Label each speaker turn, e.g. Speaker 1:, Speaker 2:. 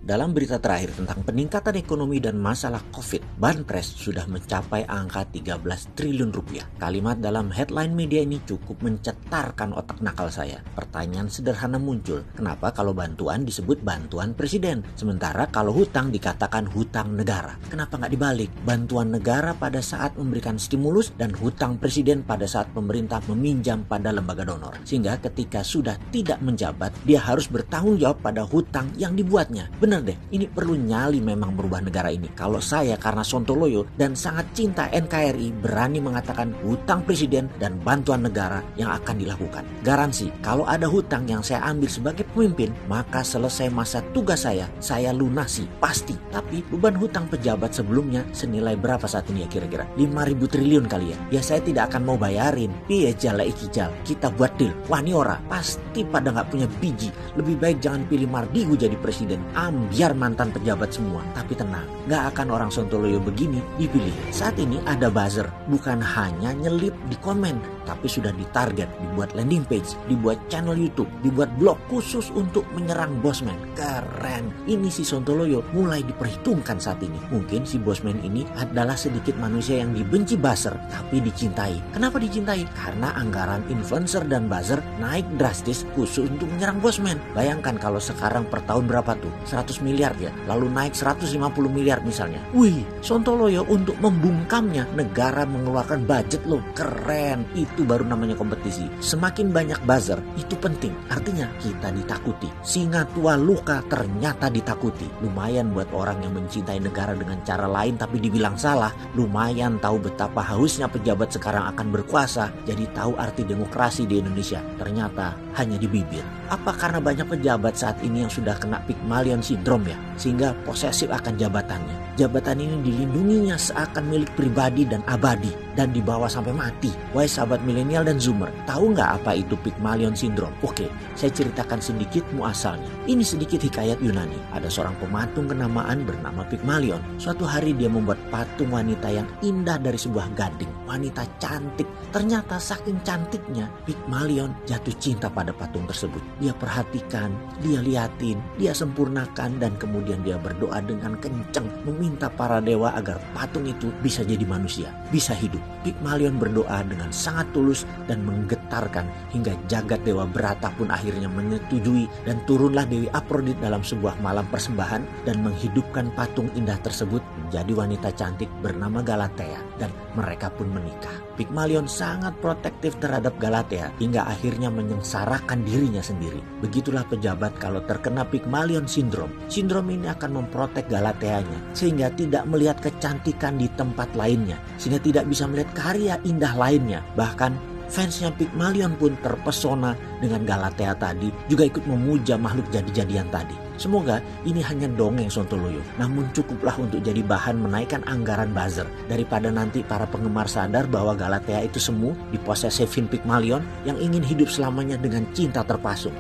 Speaker 1: Dalam berita terakhir tentang peningkatan ekonomi dan masalah COVID, Banpres sudah mencapai angka 13 triliun rupiah. Kalimat dalam headline media ini cukup mencetarkan otak nakal saya. Pertanyaan sederhana muncul, kenapa kalau bantuan disebut bantuan presiden? Sementara kalau hutang dikatakan hutang negara. Kenapa nggak dibalik? Bantuan negara pada saat memberikan stimulus dan hutang presiden pada saat pemerintah meminjam pada lembaga donor. Sehingga ketika sudah tidak menjabat, dia harus bertanggung jawab pada hutang yang dibuatnya. Benar deh, ini perlu nyali memang merubah negara ini. Kalau saya karena sontoloyo dan sangat cinta NKRI berani mengatakan hutang presiden dan bantuan negara yang akan dilakukan. Garansi, kalau ada hutang yang saya ambil sebagai pemimpin, maka selesai masa tugas saya lunasi, pasti. Tapi beban hutang pejabat sebelumnya senilai berapa saat ini ya kira-kira? 5.000 triliun kali ya? Ya saya tidak akan mau bayarin. Piye jala ikijal, kita buat deal. Wah ini ora, pasti pada nggak punya biji. Lebih baik jangan pilih Mardigu jadi presiden. Biar mantan pejabat semua. Tapi tenang, gak akan orang sontoloyo begini dipilih. Saat ini ada buzzer, bukan hanya nyelip di komen, tapi sudah ditarget, dibuat landing page, dibuat channel YouTube, dibuat blog khusus untuk menyerang Bosman. Keren. Ini si sontoloyo mulai diperhitungkan saat ini. Mungkin si Bosman ini adalah sedikit manusia yang dibenci buzzer, tapi dicintai. Kenapa dicintai? Karena anggaran influencer dan buzzer naik drastis khusus untuk menyerang Bosman. Bayangkan kalau sekarang per tahun berapa tuh? 100 miliar ya, lalu naik 150 miliar misalnya. Wih, sontoloyo untuk membungkamnya negara mengeluarkan budget loh. Keren, itu baru namanya kompetisi. Semakin banyak buzzer, itu penting. Artinya kita ditakuti. Singa tua luka ternyata ditakuti. Lumayan buat orang yang mencintai negara dengan cara lain tapi dibilang salah. Lumayan tahu betapa hausnya pejabat sekarang akan berkuasa. Jadi tahu arti demokrasi di Indonesia. Ternyata hanya di bibir. Apa karena banyak pejabat saat ini yang sudah kena Pygmalion syndrome ya? Sehingga posesif akan jabatannya. Jabatan ini dilindunginya seakan milik pribadi dan abadi. Dan dibawa sampai mati. Wahai sahabat milenial dan zoomer, tahu nggak apa itu Pygmalion syndrome? Oke, saya ceritakan sedikit muasalnya. Ini sedikit hikayat Yunani. Ada seorang pematung kenamaan bernama Pygmalion. Suatu hari dia membuat patung wanita yang indah dari sebuah gading. Wanita cantik. Ternyata saking cantiknya, Pygmalion jatuh cinta pada patung tersebut. Dia perhatikan, dia liatin, dia sempurnakan, dan kemudian dia berdoa dengan kencang meminta para dewa agar patung itu bisa jadi manusia, bisa hidup. Pygmalion berdoa dengan sangat tulus dan menggetarkan hingga jagat dewa Brata pun akhirnya menyetujui, dan turunlah Dewi Afrodit dalam sebuah malam persembahan dan menghidupkan patung indah tersebut menjadi wanita cantik bernama Galatea, dan mereka pun menikah. Pygmalion sangat protektif terhadap Galatea hingga akhirnya menyengsarakan dirinya sendiri. Begitulah pejabat kalau terkena Pygmalion syndrome. Sindrom ini akan memprotek Galateanya sehingga tidak melihat kecantikan di tempat lainnya, sehingga tidak bisa melihat karya indah lainnya. Bahkan fansnya Pygmalion pun terpesona dengan Galatea tadi, juga ikut memuja makhluk jadi-jadian tadi. Semoga ini hanya dongeng sontoloyo, namun cukuplah untuk jadi bahan menaikkan anggaran buzzer, daripada nanti para penggemar sadar bahwa Galatea itu semu diposesifin Pygmalion yang ingin hidup selamanya dengan cinta terpasung.